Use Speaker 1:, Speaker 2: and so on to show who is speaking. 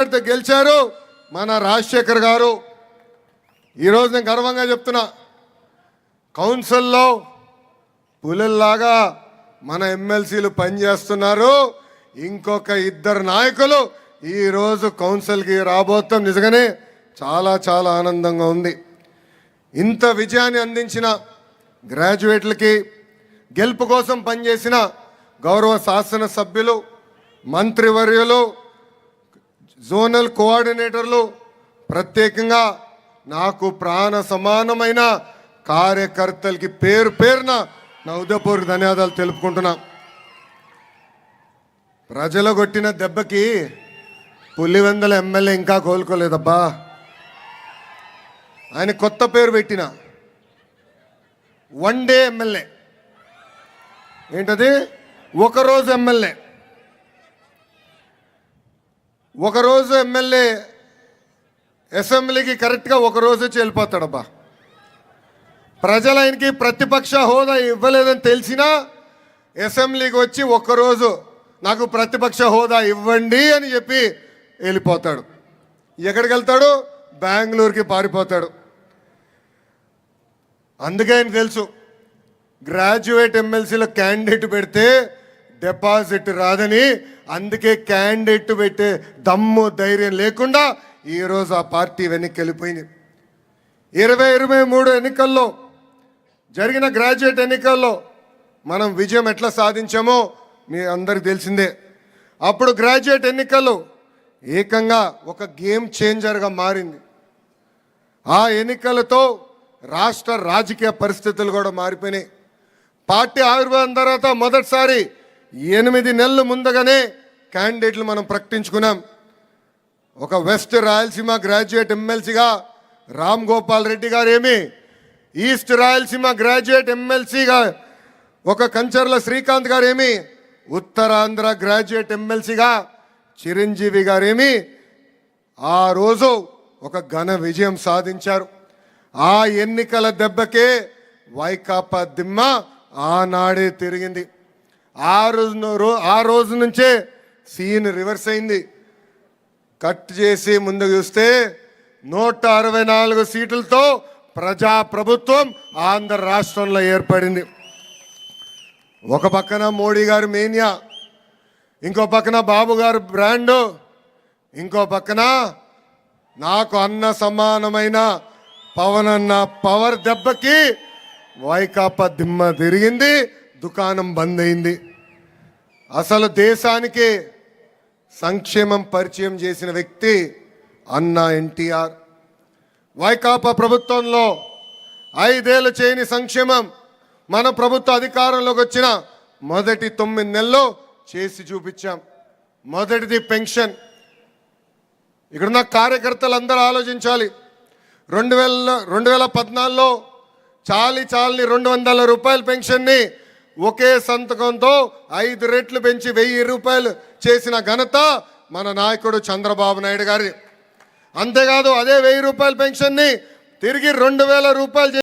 Speaker 1: గెలిచారు మన రాజశేఖర్ గారు. ఈరోజు నేను గర్వంగా చెప్తున్నా, కౌన్సిల్లో పులిల్లాగా మన ఎమ్మెల్సీలు పనిచేస్తున్నారు. ఇంకొక ఇద్దరు నాయకులు ఈరోజు కౌన్సిల్కి రాబోతాం. నిజంగానే చాలా చాలా ఆనందంగా ఉంది. ఇంత విజయాన్ని అందించిన గ్రాడ్యుయేట్లకి, గెలుపు కోసం పనిచేసిన గౌరవ శాసనసభ్యులు, మంత్రివర్యులు, జోనల్ కోఆర్డినేటర్లు, ప్రత్యేకంగా నాకు ప్రాణ సమానమైన కార్యకర్తలకి పేరు పేరున నా హృదయపూర్వక ధన్యవాదాలు తెలుపుకుంటున్నా. ప్రజలు కొట్టిన దెబ్బకి పులివెందుల ఎమ్మెల్యే ఇంకా కోలుకోలేదబ్బా. ఆయన కొత్త పేరు పెట్టిన వన్ డే ఎమ్మెల్యే. ఏంటది? ఒకరోజు ఎమ్మెల్యే. ఒకరోజు ఎమ్మెల్యే అసెంబ్లీకి కరెక్ట్గా ఒకరోజు వచ్చి వెళ్ళిపోతాడబ్బా. ప్రజలు ఆయనకి ప్రతిపక్ష హోదా ఇవ్వలేదని తెలిసినా అసెంబ్లీకి వచ్చి ఒక్కరోజు నాకు ప్రతిపక్ష హోదా ఇవ్వండి అని చెప్పి వెళ్ళిపోతాడు. ఎక్కడికి వెళ్తాడు? బెంగళూరుకి పారిపోతాడు. అందుకే ఆయన తెలుసు, గ్రాడ్యుయేట్ ఎమ్మెల్సీలో క్యాండిడేట్ పెడితే డిపాజిట్ రాదని. అందుకే క్యాండిడేట్ పెట్టే దమ్ము ధైర్యం లేకుండా ఈరోజు ఆ పార్టీ వెనక్కి వెళ్ళిపోయింది. 2023 ఎన్నికల్లో జరిగిన గ్రాడ్యుయేట్ ఎన్నికల్లో మనం విజయం ఎట్లా సాధించామో మీ అందరికి తెలిసిందే. అప్పుడు గ్రాడ్యుయేట్ ఎన్నికలు ఏకంగా ఒక గేమ్ చేంజర్గా మారింది. ఆ ఎన్నికలతో రాష్ట్ర రాజకీయ పరిస్థితులు కూడా మారిపోయినాయి. పార్టీ ఆవిర్భావం తర్వాత మొదటిసారి 8 నెలల ముందుగానే క్యాండిడేట్లు మనం ప్రకటించుకున్నాం. ఒక వెస్ట్ రాయలసీమ గ్రాడ్యుయేట్ ఎమ్మెల్సీగా రామ్ గోపాల్ రెడ్డి గారు ఏమి, ఈస్ట్ రాయలసీమ గ్రాడ్యుయేట్ ఎమ్మెల్సీగా ఒక కంచర్ల శ్రీకాంత్ గారు ఏమి, ఉత్తరాంధ్ర గ్రాడ్యుయేట్ ఎమ్మెల్సీగా చిరంజీవి గారేమి ఆ రోజు ఒక ఘన విజయం సాధించారు. ఆ ఎన్నికల దెబ్బకే వైకాపా దిమ్మ ఆనాడే తిరిగింది. ఆ రోజు నుంచే సీన్ రివర్స్ అయింది. కట్ చేసి ముందుకు చూస్తే 164 సీట్లతో ప్రజాప్రభుత్వం ఆంధ్ర రాష్ట్రంలో ఏర్పడింది. ఒక పక్కన మోడీ గారి మేనియా, ఇంకో పక్కన బాబు గారు బ్రాండు, ఇంకో పక్కన నాకు అన్న సమానమైన పవన్ అన్న పవర్ దెబ్బకి వైకాపా దిమ్మ తిరిగింది, దుకాణం బంద్ అయింది. అసలు దేశానికి సంక్షేమం పరిచయం చేసిన వ్యక్తి అన్న ఎన్టీఆర్. వైకాపా ప్రభుత్వంలో 5 ఏళ్ళు చేయని సంక్షేమం మన ప్రభుత్వ అధికారంలోకి వచ్చిన మొదటి 9 నెలల్లో చేసి చూపించాం. మొదటిది పెన్షన్. ఇక్కడున్న కార్యకర్తలు అందరూ ఆలోచించాలి. 2014లో చాలని 200 రూపాయల పెన్షన్ని ఒకే సంతకంతో 5 రెట్లు పెంచి 1000 రూపాయలు చేసిన ఘనత మన నాయకుడు చంద్రబాబు నాయుడు గారి. అంతేకాదు, అదే 1000 రూపాయల పెన్షన్ని తిరిగి 2000 రూపాయలు